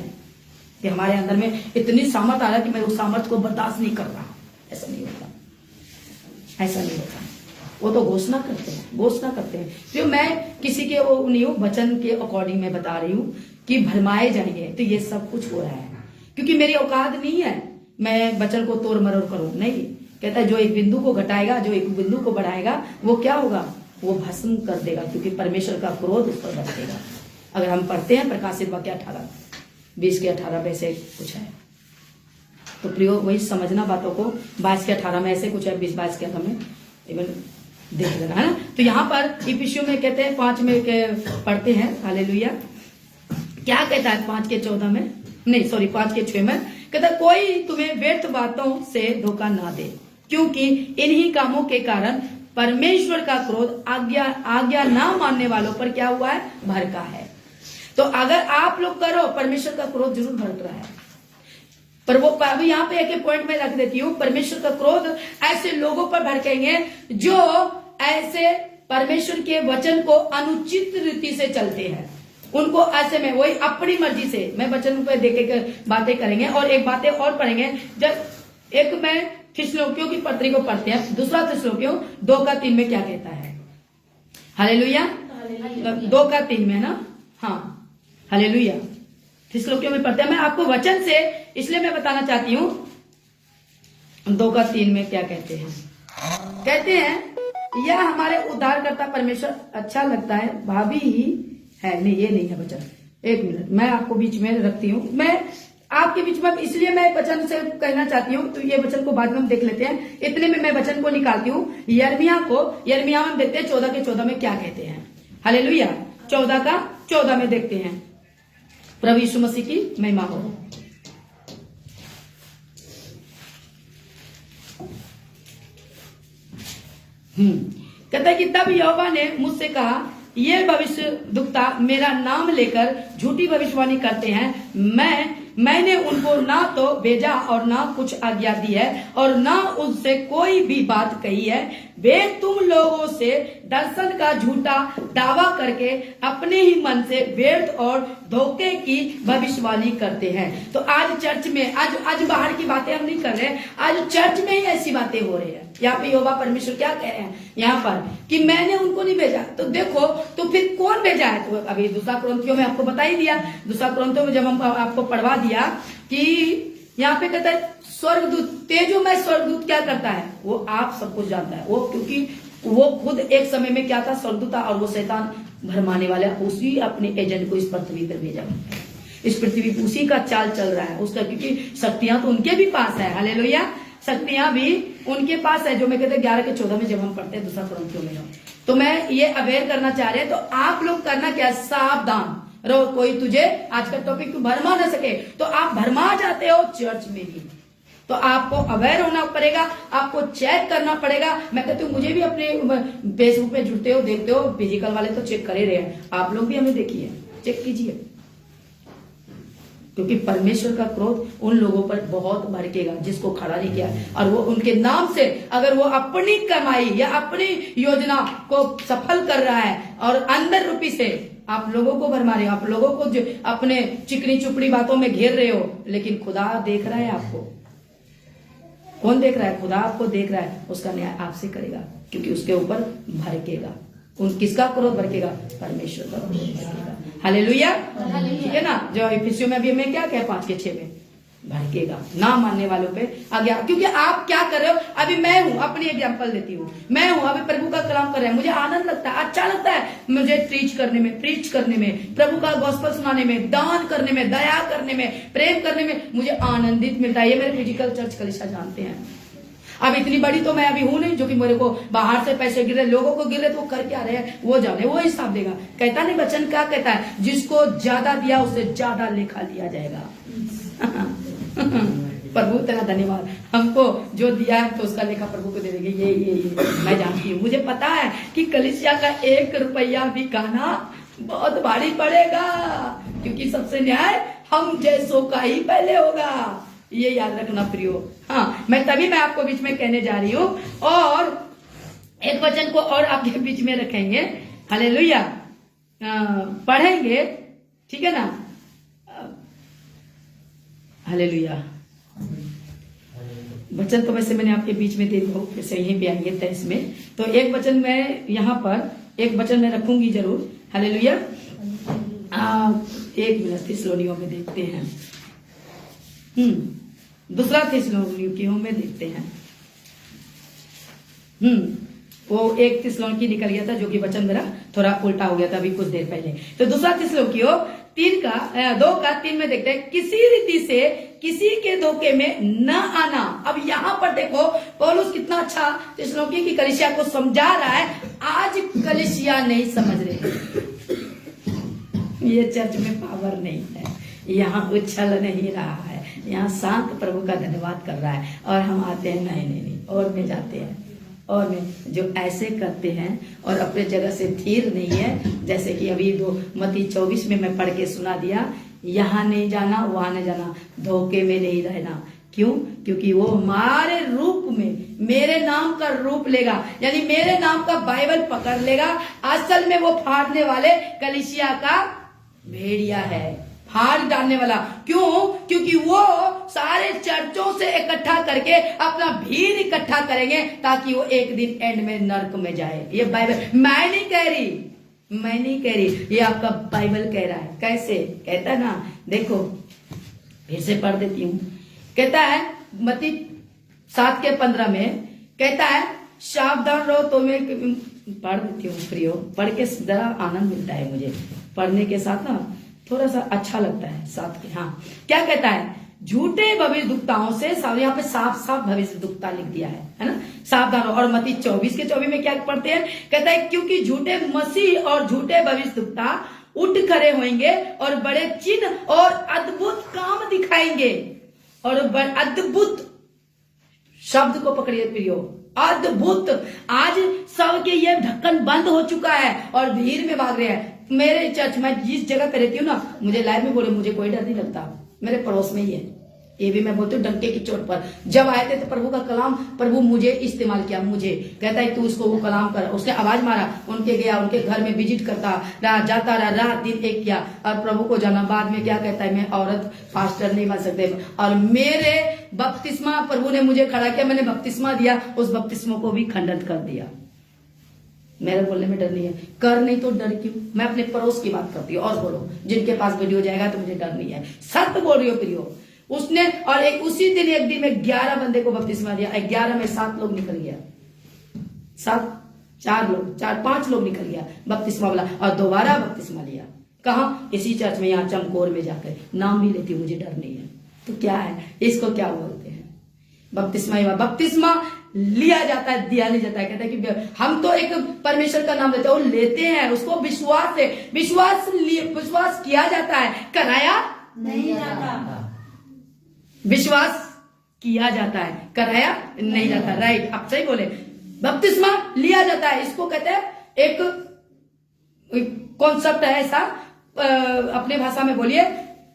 कि हमारे अंदर में इतनी सामर्थ आ रहा है कि मैं उस सामर्थ को बर्दाश्त नहीं कर रहा। ऐसा नहीं होता, ऐसा नहीं होता। वो तो घोषणा करते हैं। तो मैं किसी के वो नहीं हूँ, वचन के अकॉर्डिंग मैं बता रही हूँ कि भरमाए जाएंगे। तो ये सब कुछ हो रहा है, क्योंकि मेरी औकात नहीं है मैं वचन को तोड़ मरोड़ करूं। नहीं, कहता है जो एक बिंदु को घटाएगा, जो एक बिंदु को बढ़ाएगा, वो क्या होगा, वो भस्म कर देगा, क्योंकि परमेश्वर का क्रोध उस पर बरसेगा। अगर हम पढ़ते हैं प्रकाशित वाक्य 18, 20 के 18 में ऐसे कुछ है, तो प्रियो वही समझना बातों को। 22 के 18 में ऐसे कुछ है, 20-22 के 18 में इवन देख लेना, है ना। तो यहाँ पर इफिसियों में कहते हैं 5 में पढ़ते हैं। हालेलुया। क्या कहता है 5 के 14 में, नहीं सॉरी 5 के 6 में कहता है, कोई तुम्हें व्यर्थ बातों से धोखा ना दे, क्योंकि इन्हीं कामों के कारण परमेश्वर का क्रोध आज्ञा ना मानने वालों पर क्या हुआ है, भड़का है। तो अगर आप लोग करो, परमेश्वर का क्रोध जरूर भड़क रहा है। पर वो अभी यहाँ पे एक पॉइंट में रख देती हूँ, परमेश्वर का क्रोध ऐसे लोगों पर भड़केंगे जो ऐसे परमेश्वर के वचन को अनुचित रीति से चलते हैं। उनको ऐसे में वही अपनी मर्जी से, मैं वचन पे देख के बातें करेंगे और एक बातें और पढ़ेंगे। जब एक मैं थिस्सलुनीकियों की पत्री को पढ़ते हैं, दूसरा थिस्सलुनीकियों 2:3 में क्या कहता है? हालेलुया। 2:3 में ना, हाँ हालेलुया। थिस्सलुनीकियों में पढ़ते हैं, मैं आपको वचन से इसलिए मैं बताना चाहती हूँ 2:3 में क्या कहते हैं। कहते हैं यह हमारे उद्धारकर्ता परमेश्वर अच्छा लगता है, भाभी ही है। नहीं, ये नहीं है वचन। एक मिनट, मैं आपको बीच में रखती हूँ, मैं आपके बीच में, इसलिए मैं वचन से कहना चाहती हूँ। तो ये वचन को बाद में हम देख लेते हैं, इतने में मैं वचन को निकालती हूँ। यिर्मयाह में देखते हैं 14:14 में क्या कहते हैं। हालेलुया। 14:14 में देखते हैं। प्रभु यीशु मसीह की महिमा हो। कहता है कि तब यहोवा ने मुझसे कहा, ये भविष्य दुखता मेरा नाम लेकर झूठी भविष्यवाणी करते हैं, मैंने उनको ना तो भेजा और ना कुछ आज्ञा दी है और ना उनसे कोई भी बात कही है। वे तुम लोगों से दर्शन का झूठा दावा करके अपने ही मन से व्यर्थ और धोखे की भविष्यवाणी करते हैं। तो आज चर्च में, आज बाहर की बातें हम नहीं कर रहे, आज चर्च में ही ऐसी बातें हो रही है। यहाँ पे यहोवा परमेश्वर क्या कह रहे हैं यहाँ पर कि मैंने उनको नहीं भेजा। तो देखो, तो फिर कौन भेजा है? तो अभी 2 कुरिन्थियों में आपको बता ही दिया। 2 कुरिन्थियों में जब हम आपको पढ़वा दिया कि यहाँ पे कहता है स्वर्गदूत, तेजोमय स्वर्गदूत क्या करता है? वो आप सब कुछ जानता है वो, क्योंकि वो खुद एक समय में क्या था? स्वर्गदूत था। और वो शैतान भरमाने वाला, उसी अपने एजेंट को इस पृथ्वी पर भेजा। इस पृथ्वी पर उसी का चाल चल रहा है उसका, क्योंकि शक्तियां तो उनके भी पास है। हालेलुया। शक्तियां भी उनके पास है, जो मैं कहते 11:14 में जब हम पढ़ते हैं 2 कुरिन्थियों में। तो मैं ये अवेयर करना चाह रहे हैं, तो आप लोग करना क्या? सावधान रहो, कोई तुझे आज का टॉपिक भरमा ना सके। तो आप भरमा जाते हो चर्च में भी, तो आपको अवेयर होना पड़ेगा, आपको चेक करना पड़ेगा। मैं कहती हूँ मुझे भी अपने फेसबुक पे जुड़ते हो, देखते हो, फिजिकल वाले तो चेक कर ही रहे हैं, आप लोग भी हमें देखिए, चेक कीजिए, क्योंकि परमेश्वर का क्रोध उन लोगों पर बहुत भड़केगा जिसको खड़ा नहीं किया। और वो उनके नाम से अगर वो अपनी कमाई या अपनी योजना को सफल कर रहा है और अंदर रूपी से आप लोगों को भरमा रहे हो, आप लोगों को जो अपने चिकनी चुपड़ी बातों में घेर रहे हो, लेकिन खुदा देख रहा है आपको। कौन देख रहा है? खुदा आपको देख रहा है, उसका न्याय आपसे करेगा, क्योंकि उसके ऊपर भड़केगा। किसका क्रोध भड़केगा? परमेश्वर का क्रोध भड़केगा। हालेलुया। ठीक है ना, जो इफिसियों में अभी मैं क्या कह 5:6 में भड़केगा ना मानने वालों पे आ गया। क्योंकि आप क्या कर रहे हो? अभी मैं हूं, अपनी एग्जांपल देती हूँ, मैं हूं अभी प्रभु का कलाम कर रहे हैं, मुझे आनंद लगता है, अच्छा लगता है मुझे प्रीच करने में, प्रभु का गॉस्पेल सुनाने में, दान करने में, दया करने में, प्रेम करने में मुझे आनंदित मिलता है। ये मेरे फिजिकल चर्च कलीसिया जानते हैं। अब इतनी बड़ी तो मैं अभी हूं नहीं जो कि मेरे को बाहर से पैसे गिर रहे, लोगों को गिर रहे, तो वो कर क्या रहे हैं वो जाने, वो हिसाब देगा। कहता नहीं वचन क्या कहता है? जिसको ज्यादा दिया उससे ज्यादा लेखा लिया जाएगा। प्रभु तेरा धन्यवाद, हमको जो दिया है तो उसका लेखा प्रभु को दे देंगे। ये मैं जानती हूँ, मुझे पता है कि कलीसिया का 1 रुपया भी गाना बहुत भारी पड़ेगा, क्योंकि सबसे न्याय हम जैसों का ही पहले होगा। ये याद रखना प्रियो। हाँ, मैं आपको बीच में कहने जा रही हूँ, और एक वचन को और आपके बीच में रखेंगे। हालेलुया। पढ़ेंगे, ठीक है ना? हालेलुया। वचन तो वैसे मैंने आपके बीच में दे दिया, वैसे यहीं पे आएंगे 23 में। तो एक वचन मैं यहाँ पर, एक वचन मैं रखूंगी जरूर। हालेलुया। 1 मिनट, थिस्सलुनीकियों में देखते हैं। 2 थिस्सलुनीकियों में देखते हैं। वो 1 थिस्सलुनीकी निकल गया था, जो कि वचन मेरा थोड़ा उल्टा हो गया था अभी कुछ देर पहले। तो 2 थिस्सलुनीकियों 2:3 में देखते हैं, किसी रीति से किसी के धोखे में न आना। अब यहाँ पर देखो पौलुस कितना अच्छा थिस्सलुनीकी की कलीसिया को समझा रहा है। आज कलीसिया नहीं समझ रहे, ये चर्च में पावर नहीं है, यहाँ उछल नहीं रहा है, यहाँ शांत प्रभु का धन्यवाद कर रहा है, और हम आते हैं नहीं और में जाते हैं, और में जो ऐसे करते हैं और अपने जगह से स्थिर नहीं है। जैसे कि अभी 2 मत्ती 24 में मैं पढ़ के सुना दिया यहाँ नहीं जाना, वहां नहीं जाना, धोखे में नहीं रहना। क्यों? क्योंकि वो हमारे रूप में मेरे नाम का रूप लेगा, यानी मेरे नाम का बाइबल पकड़ लेगा। असल में वो फाड़ने वाले कलीसिया का भेड़िया है, फाड़ डालने वाला। क्यों? क्योंकि वो सारे चर्चों से इकट्ठा करके अपना भीड़ इकट्ठा करेंगे ताकि वो एक दिन एंड में नर्क में जाए। ये बाइबल मैं नहीं कह रही, ये आपका बाइबल कह रहा है। कैसे कहता है ना, देखो फिर से पढ़ देती हूँ। कहता है मत्ती 7:15 में कहता है सावधान रहो। तो मैं पढ़ देती हूँ प्रियो, पढ़ के जरा आनंद मिलता है मुझे, पढ़ने के साथ ना थोड़ा सा अच्छा लगता है साथ के। हाँ, क्या कहता है? झूठे भविष्यद्वक्ताओं से, यहाँ पे साफ साफ भविष्यद्वक्ता लिख दिया है ना, सावधान रहो। और मत्ती 24:24 में क्या पढ़ते हैं? कहता है क्योंकि झूठे मसीह और झूठे भविष्यद्वक्ता उठ खड़े होंगे और बड़े चिन्ह और अद्भुत काम दिखाएंगे। और अद्भुत शब्द को पकड़िए प्रियो, अद्भुत। आज सबके ये ढक्कन बंद हो चुका है और भीड़ में भाग रहे हैं। मेरे चर्च में जिस जगह पे रहती हूँ ना, मुझे लाइव में बोले मुझे कोई डर नहीं लगता, मेरे पड़ोस में ही है। ये भी मैं बोलती हूँ डंके की चोट पर। जब आए थे तो प्रभु का कलाम, प्रभु मुझे इस्तेमाल किया, मुझे कहता है तू उसको वो कलाम कर। उसने आवाज मारा, उनके गया, उनके घर में विजिट करता रहा, जाता रहा, रात दिन एक किया और प्रभु को जाना। बाद में क्या कहता है, मैं औरत पास्टर नहीं बन सकते। और मेरे बपतिस्मा प्रभु ने मुझे खड़ा किया, मैंने बपतिस्मा दिया, उस बपतिस्मा को भी खंडित कर दिया। मेरे बोलने में डर नहीं है, कर नहीं तो डर क्यों? मैं अपने पड़ोस की बात करती हूँ। और बोलो, जिनके पास वीडियो जाएगा तो मुझे डर नहीं है, सत्य बोल रही हो प्रियो। उसने और उसी दिन में 11 बंदे को बपतिस्मा दिया। 11 में 7 लोग निकल गया, 5 लोग निकल गया बपतिस्मा वाला, और दोबारा बपतिस्मा लिया। कहा? इसी चर्च में, यहाँ चमकोर में जाकर। नाम भी लेती हूँ, मुझे डर नहीं है। तो क्या है, इसको क्या बोलते हैं? बपतिस्मा। बपतिस्मा लिया जाता है, दिया नहीं जाता है। कहता है कि हम तो एक परमेश्वर का नाम लेते हैं, वो लेते हैं, उसको विश्वास से विश्वास किया जाता है, कराया नहीं जाता। विश्वास किया जाता है, कराया नहीं जाता। राइट, आप सही बोले। बपतिस्मा लिया जाता है, इसको कहते हैं, एक कॉन्सेप्ट है ऐसा, अपने भाषा में बोलिए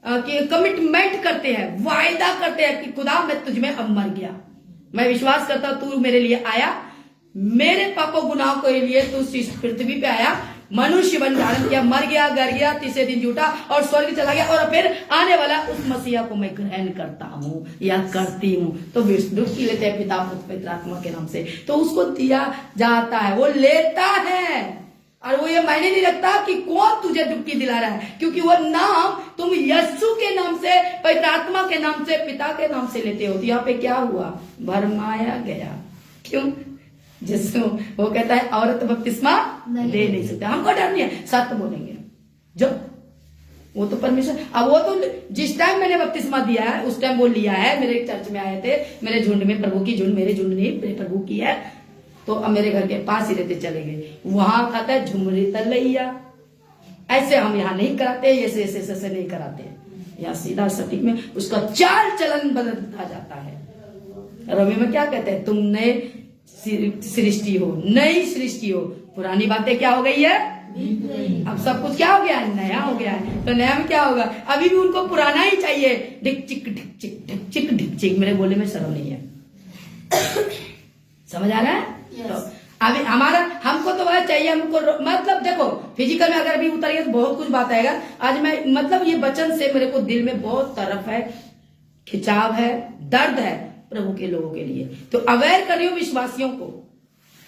कि कमिटमेंट करते हैं, वायदा करते हैं कि खुदा मैं तुझ में अब मर गया, मैं विश्वास करता हूं तू मेरे लिए आया, मेरे पापों गुनाहों के लिए तू इस पृथ्वी पे आया, मनुष्य बन धारण किया, मर गया, गर गया, तीसरे दिन जुटा और स्वर्ग चला गया, और फिर आने वाला उस मसीहा को मैं ग्रहण करता हूँ या करती हूँ। तो डुबकी लेते हैं पिता पुत्र पवित्र आत्मा के नाम से, तो उसको दिया जाता है, वो लेता है। और वो ये मायने नहीं रखता कि कौन तुझे डुबकी दिला रहा है, क्योंकि वो नाम तुम यीशु के नाम से, पवित्र आत्मा के नाम से, पिता के नाम से लेते हो। तो यहाँ पे क्या हुआ? भरमाया गया। क्यों? जिसको वो कहता है औरत बपतिस्मा दे नहीं सकते, हमको डर नहीं है, सत्य बोलेंगे। जब वो तो परमेश्वर, अब वो तो जिस टाइम मैंने बपतिस्मा दिया है उस टाइम वो लिया है। मेरे चर्च में आए थे, मेरे झुंड में, प्रभु की झुंड, मेरे झुंड नहीं, मेरे प्रभु की है। तो अब मेरे घर के पास ही रहते, चले गए। वहां खाता है झुमरी तलैया, ऐसे हम यहाँ नहीं कराते, ऐसे नहीं कराते। यहाँ सीधा सटीक में उसका चाल चलन बदलता जाता है। रवि में क्या कहते हैं? तुम नए सृष्टि हो, नई सृष्टि हो, पुरानी बातें क्या हो गई है? अब सब कुछ क्या हो गया है? नया हो गया है। तो नया में क्या होगा? अभी भी उनको पुराना ही चाहिए। ढिक चिक ढिक चिक ढिक चिक ढिक चिक। मेरे बोलने में शर्म नहीं है, समझ आ रहा है? तो अभी हमारा, हमको तो वह चाहिए, हमको मतलब देखो फिजिकल में अगर अभी उतरिए तो बहुत कुछ बात आएगा। आज मैं मतलब ये वचन से मेरे को दिल में बहुत तरफ है, खिंचाव है, दर्द है प्रभु के लोगों के लिए। तो अवेयर करियो विश्वासियों को,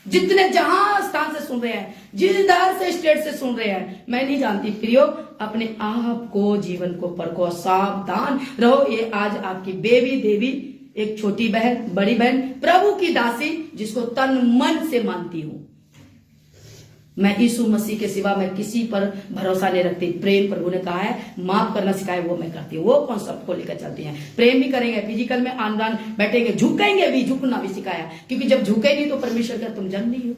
जितने जहां स्थान से सुन रहे हैं, जिधर से स्टेट से सुन रहे हैं, मैं नहीं जानती प्रियो, अपने आप को, जीवन को परखो, सावधान रहो। ये आज आपकी बेबी देवी, एक छोटी बहन, बड़ी बहन, प्रभु की दासी, जिसको तन मन से मानती हूं। मैं यीशु मसीह के सिवा मैं किसी पर भरोसा नहीं रखती। प्रेम प्रभु ने कहा है, माफ करना सिखाए, वो मैं करती हूँ। वो कॉन्सेप्ट को लेकर चलती हैं। प्रेम भी करेंगे, फिजिकल में आनदान बैठेंगे, झुकेंगे भी, झुकना भी सिखाया, क्योंकि जब झुके नहीं तो परमेश्वर का तुम जन नहीं हो।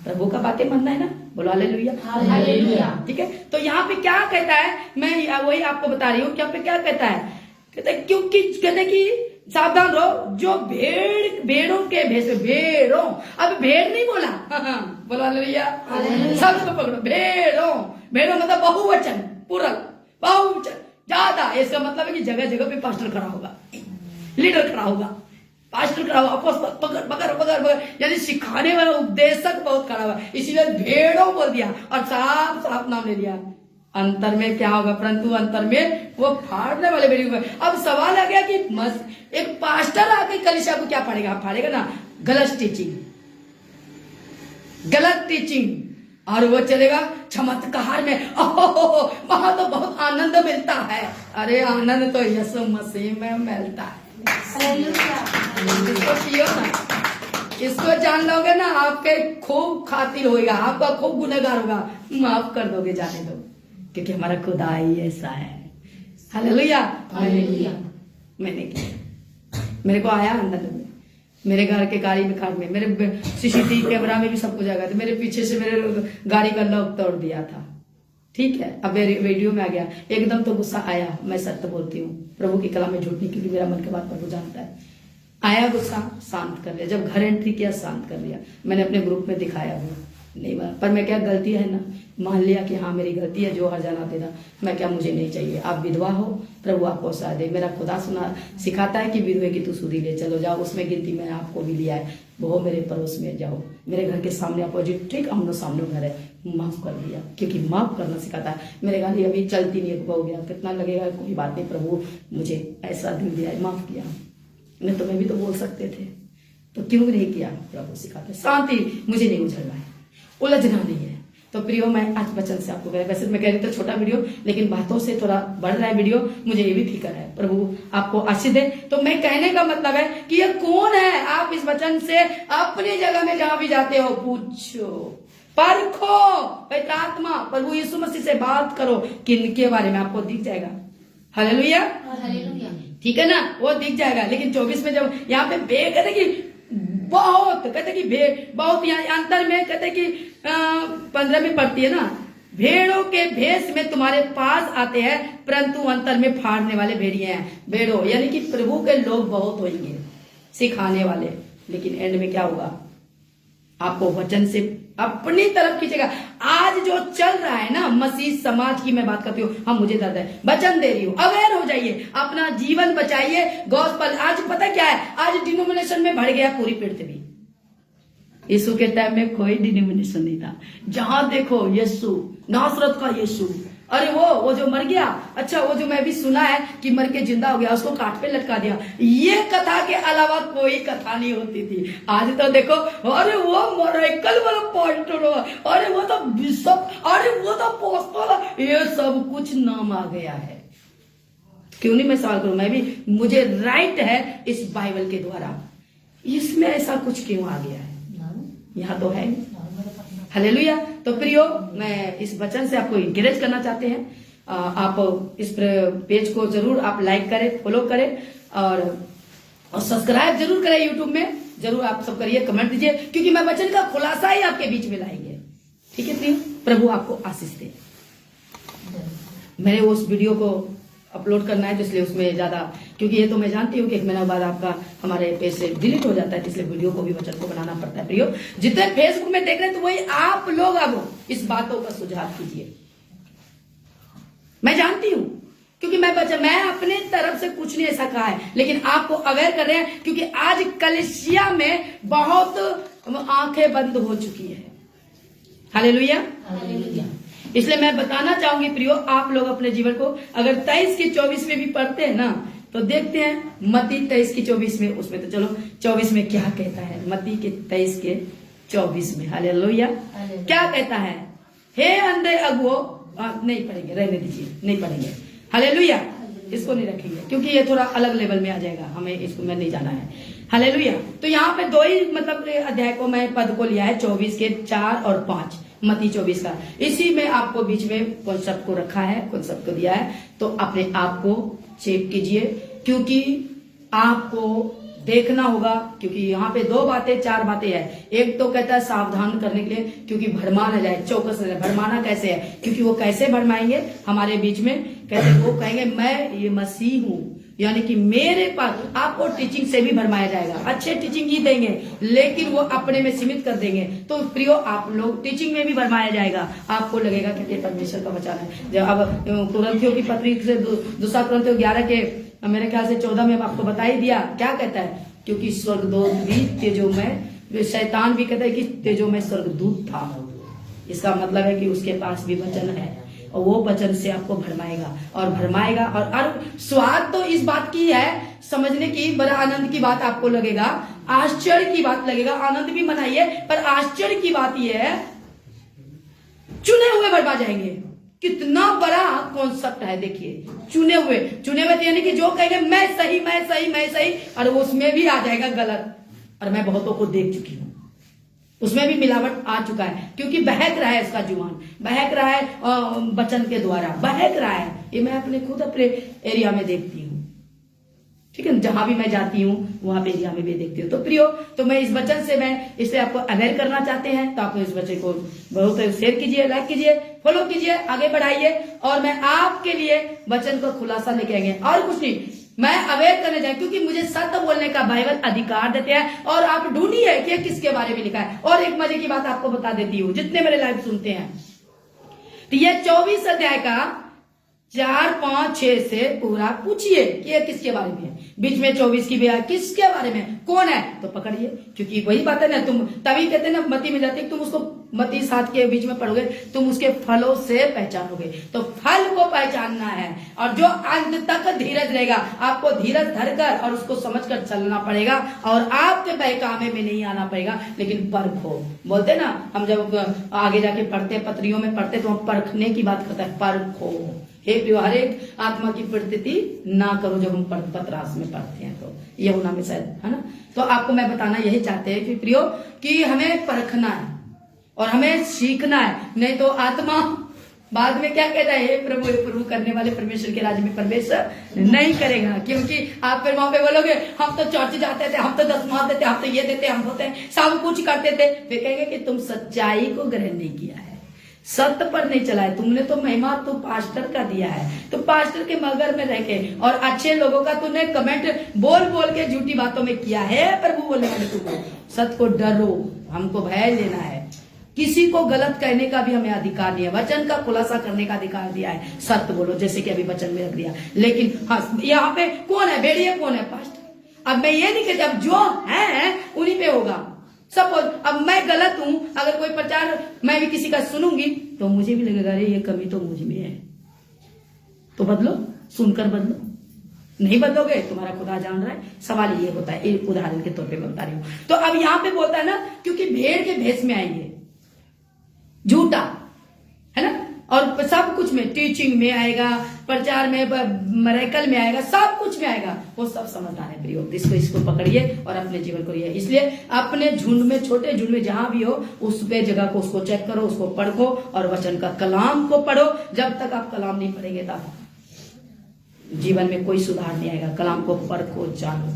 प्रभु का बातें मानना है ना, बोलो हालेलुया, हालेलुया। ठीक है, तो यहाँ पे क्या कहता है, मैं वही आपको बता रही हूँ। यहाँ पे क्या कहता है? कहता है क्योंकि कहते कि सावधान रहो, जो भेड़ों के भेष में, भेड़ों, अब भेड़ नहीं बोला, बोलो हालेलुया, सबको पकड़ो। भेड़ों मतलब बहुवचन, पूरा बहुवचन। ज्यादा। इसका मतलब है कि जगह जगह पे पास्टर खड़ा होगा, लीडर खड़ा होगा, पास्टर खड़ा होगा, पकड़ पकड़ पकड़ पकड़, यानी सिखाने वाला उपदेशक बहुत खड़ा हुआ। इसीलिए भेड़ों बोल दिया और साफ साफ नाम ले लिया। अंतर में क्या होगा? परंतु अंतर में वो फाड़ने वाले भेड़ी हुए। अब सवाल आ गया कि एक पास्टर आके कलीसिया को क्या फाड़ेगा? फाड़ेगा ना गलत टीचिंग, गलत टीचिंग, और वो चलेगा चमत्कार में। वहां तो बहुत आनंद मिलता है। अरे आनंद तो यीशु मसीह में मिलता है। इसको पियो ना, इसको जान लोगे ना, आपके खूब खातिर होगा, आपका खूब गुनहगार होगा, माफ कर दोगे, जाने दो, क्योंकि हमारा खुदा ही ऐसा है। हालेलुया। मैंने किया, मेरे को आया अंदर में, मेरे घर के गाड़ी में खाट में, मेरे सीसीटीवी कैमरा में भी सब कुछ आ गया था। मेरे पीछे से मेरे गाड़ी का लॉक तोड़ दिया था, ठीक है। अब मेरे वीडियो में आ गया, एकदम तो गुस्सा आया। मैं सत्य बोलती हूँ, प्रभु की कला में झूठ नहीं, क्योंकि मेरा मन की बात प्रभु जानता है। आया गुस्सा, शांत कर लिया। जब घर एंट्री किया, शांत कर लिया। मैंने अपने ग्रुप में दिखाया हुआ नहीं बना, पर मैं क्या, गलती है ना, मान लिया कि हाँ मेरी गलती है, जो हर जाना देना, मैं क्या, मुझे नहीं चाहिए। आप विधवा हो, प्रभु आपको सहाय दे। मेरा खुदा सिखाता है कि विधवे की तू सुधी ले चलो, जाओ, उसमें गिनती मैंने आपको भी लिया है। वो मेरे पड़ोस में जाओ, मेरे घर के सामने अपोजिट, ठीक हम सामने घर है, माफ कर दिया, क्योंकि माफ करना सिखाता है। मेरे गाड़ी अभी चलती नहीं है, हो गया, कितना लगेगा, कोई बात नहीं, प्रभु मुझे ऐसा दिल दिया है, माफ किया। नहीं तो मैं भी तो बोल सकते थे, तो क्यों नहीं किया? प्रभु सिखाते। शांति, मुझे नहीं उछलना है, उलझना नहीं है। तो प्रियो, मैं आज वचन से आपको कह रहा, वैसे मैं कह रही था छोटा वीडियो, लेकिन बातों से थोड़ा बढ़ रहा है वीडियो, मुझे ये भी फिक्र है। प्रभु आपको आशीष दे। तो मैं कहने का मतलब है कि ये कौन है? आप इस वचन से अपनी जगह में जहां भी जाते हो पूछो, परखो, पवित्र आत्मा प्रभु यीशु मसीह से बात करो, किनके बारे में आपको दिख जाएगा। हालेलुया, ठीक है ना, वो दिख जाएगा। लेकिन 24 में जब यहाँ पे बे कहते कि बहुत, कहते कि बहुत, यहाँ अंतर में कहते कि 15 में पढ़ती है ना, भेड़ों के भेष में तुम्हारे पास आते हैं, परंतु अंतर में फाड़ने वाले भेड़िए हैं। भेड़ों यानी कि प्रभु के लोग बहुत होंगे सिखाने वाले, लेकिन एंड में क्या होगा? आपको वचन से अपनी तरफ खींचेगा। आज जो चल रहा है ना, मसीह समाज की मैं बात करती हूँ, हम मुझे दर्द है, वचन दे रही हूँ, अवेयर हो जाइए, अपना जीवन बचाइए। गॉस्पेल आज पता क्या है, आज डिनोमिनेशन में भर गया पूरी पृथ्वी। यीशु के टाइम में कोई डिनोमिनेशन नहीं था, जहां देखो यीशु, नासरत का यीशु। अरे वो जो मर गया, अच्छा वो जो मैं भी सुना है कि मर के जिंदा हो गया, उसको काट पे लटका दिया, ये कथा के अलावा कोई कथा नहीं होती थी। आज तो देखो, अरे वो मोरेकल वाला पॉइंटर, अरे वो तो बिशप, अरे वो तो पोस्टल, ये सब कुछ नाम आ गया है। क्यों नहीं मैं सवाल करूं? मैं भी, मुझे राइट है इस बाइबल के द्वारा, इसमें ऐसा कुछ क्यों आ गया है? यहाँ तो है। हालेलुया। तो प्रियो, मैं इस वचन से आपको इंकरेज करना चाहते हैं, आप इस पेज को जरूर आप लाइक करें, फॉलो करें, और सब्सक्राइब जरूर करें यूट्यूब में, जरूर आप सब करिए, कमेंट दीजिए, क्योंकि मैं वचन का खुलासा ही आपके बीच में लाएंगे। ठीक है प्रियो, प्रभु आपको आशीष दे। मैंने उस वीडियो को अपलोड करना है, तो इसलिए उसमें ज्यादा, क्योंकि ये तो मैं जानती हूँ कि 1 महीना बाद आपका हमारे पेज से डिलीट हो जाता है, इसलिए वीडियो को भी वचन को बनाना पड़ता है। प्रियो, जितने फेसबुक में देख रहे हैं, तो वही आप लोग अब इस बातों का सुझाव कीजिए। मैं जानती हूँ, क्योंकि मैं अपने तरफ से कुछ नहीं ऐसा कहा है, लेकिन आपको अवेयर कर रहे हैं, क्योंकि आज कलीसिया में बहुत आंखें बंद हो चुकी है। हालेलुया। इसलिए मैं बताना चाहूंगी प्रियो, आप लोग अपने जीवन को अगर 23 के 24 में भी पढ़ते हैं ना, तो देखते हैं मत्ती 23 के 24 में, उसमें तो चलो 24 में क्या कहता है, मत्ती के 23 के 24 में। हालेलुया। क्या कहता है? हे अंधे अगुओ, नहीं पढ़ेंगे, रहने दीजिए, नहीं पढ़ेंगे। हालेलुया, इसको नहीं रखेंगे, क्योंकि ये थोड़ा अलग लेवल में आ जाएगा, हमें इसको में नहीं जाना है। हालेलुया। तो यहाँ पे 2 ही मतलब अध्याय को मैं पद को लिया है, 24 के 4 और 5, मत्ती 24 का। इसी में आपको बीच में कॉन्सेप्ट को रखा है, कॉन्सेप्ट को दिया है, तो अपने आप को चेक कीजिए, क्योंकि आपको देखना होगा, क्योंकि यहाँ पे 2 बातें 4 बातें हैं। एक तो कहता है सावधान करने के लिए, क्योंकि भरमा न जाए, चौकस न जाए। भरमाना कैसे है? क्योंकि वो कैसे भरमाएंगे हमारे बीच में? कहते वो कहेंगे मैं ये मसीह हूँ, यानी कि मेरे पास आपको टीचिंग से भी भरमाया जाएगा, अच्छे टीचिंग ही देंगे, लेकिन वो अपने में सीमित कर देंगे। तो प्रियो आप लोग टीचिंग में भी भरमाया जाएगा, आपको लगेगा कि परमेश्वर का वचन है। जब अब कुरिन्थियों की पत्री से दूसरा कुरिन्थियों 11 के मेरे ख्याल से 14 में आपको बता ही दिया, क्या कहता है, क्योंकि स्वर्गदूत भी तेजोमय, शैतान भी कहता है कि तेजोमय स्वर्गदूत था। इसका मतलब है कि उसके पास भी वचन है और वो वचन से आपको भरमाएगा और भरमाएगा। और स्वाद तो इस बात की है समझने की, बड़ा आनंद की बात आपको लगेगा, आश्चर्य की बात लगेगा। आनंद भी मनाइए, पर आश्चर्य की बात यह है चुने हुए भरमा जाएंगे। कितना बड़ा कॉन्सेप्ट है देखिए, चुने हुए तो यानी कि जो कहेंगे मैं सही मैं सही मैं सही, और उसमें भी आ जाएगा गलत। और मैं बहुतों को देख चुकी हूं, उसमें भी मिलावट आ चुका है, क्योंकि बहक रहा है, उसका जुबान बहक रहा है वचन के द्वारा बहक रहा है। ये मैं अपने खुद अपने एरिया में देखती हूँ, ठीक है, जहां भी मैं जाती हूँ वहां पे एरिया में भी देखती हूँ। तो प्रियो, तो मैं इस वचन से मैं इसे आपको अवेयर करना चाहते हैं, तो आप इस वचन को बहुत शेयर कीजिए, लाइक कीजिए, फॉलो कीजिए, आगे बढ़ाइए। और मैं आपके लिए वचन का खुलासा लेके आएंगे, और कुछ नहीं, मैं अवेयर करने जाए, क्योंकि मुझे सत्य बोलने का बाइबल अधिकार देते हैं। और आप ढूंढिए कि किसके बारे में लिखा है। और एक मजे की बात आपको बता देती हूँ, जितने मेरे लाइव सुनते हैं, तो ये 24 अध्याय का 4, 5, 6 से पूरा पूछिए कि ये किसके बारे में है। बीच में 24 की भी है, किसके बारे में, कौन है, तो पकड़िए, क्योंकि वही बात है ना, तुम तभी कहते हैं ना मत्ती में जाते, तुम उसको मत्ती 7 के बीच में पढ़ोगे, तुम उसके फलों से पहचानोगे। तो फल को पहचानना है, और जो अंत तक धीरज रहेगा, आपको धीरज धरकर और उसको समझकर चलना पड़ेगा, और आपके बहकावे में नहीं आना पड़ेगा, लेकिन परखो। बोलते ना, हम जब आगे जाके पढ़ते पत्रियों में पढ़ते तो हम परखने की बात करते हैं, परखो। हे प्रियो, हर एक आत्मा की प्रतीति ना करो जब हम पत्रास में पढ़ते हैं, तो यूहन्ना में शायद है ना। तो आपको मैं बताना यही चाहते हैं कि प्रियो, कि हमें परखना है और हमें सीखना है, नहीं तो आत्मा बाद में क्या कहता है, हे प्रभु करने वाले परमेश्वर के राज्य में प्रवेश नहीं करेगा। क्योंकि आप फिर वहां पे बोलोगे हम तो चर्च जाते थे, हम तो दसमां देते, हम तो ये देते, हम होते हैं, सब कुछ करते थे। फिर कहेंगे कि तुम सच्चाई को ग्रहण नहीं किया है, सत्य पर नहीं चला है, तुमने तो महिमा तो पास्टर का दिया है, तो पास्टर के मगर में रह के और अच्छे लोगों का तुमने कमेंट बोल बोल के झूठी बातों में किया है। प्रभु बोले तुमको सत्य को डरो, हमको भय लेना है, किसी को गलत कहने का भी हमें अधिकार नहीं है, वचन का खुलासा करने का अधिकार दिया है, सत्य बोलो, जैसे कि अभी वचन में रख दिया। लेकिन हाँ, यहाँ पे कौन है भेड़िया, कौन है पास्टर। अब मैं ये नहीं कहती, अब जो है उन्हीं पे होगा। सपोज अब मैं गलत हूं, अगर कोई प्रचार मैं भी किसी का सुनूंगी तो मुझे भी लगेगा अरे ये कमी तो मुझ में है, तो बदलो, सुनकर बदलो। नहीं बदलोगे, तुम्हारा खुदा जान रहा है। सवाल ये होता है, एक उदाहरण के तौर पे मैं बता रही हूं। तो अब यहां पे बोलता है ना, क्योंकि भेड़ के भेष में आएंगे, झूठा है ना, और सब कुछ में, टीचिंग में आएगा, प्रचार में, मरेकल में आएगा, सब कुछ में आएगा, वो सब समझदार है प्रियो। इसको पकड़िए और अपने जीवन को लिए। इसलिए अपने झुंड में, छोटे झुंड में जहां भी हो, उस पे जगह को उसको चेक करो, उसको पढ़ो और वचन का कलाम को पढ़ो। जब तक आप कलाम नहीं पढ़ेंगे तब जीवन में कोई सुधार नहीं आएगा। कलाम को पढ़ो, जानो।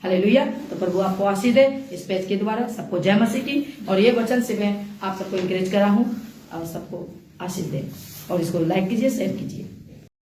हालेलुया। तो प्रभु आपको आशीष दे इस पेज के द्वारा। सबको जय मसीह की। और ये वचन से मैं आप सबको इंकरेज करा हूं, और सबको आशीष दे। और इसको लाइक कीजिए, शेयर कीजिए।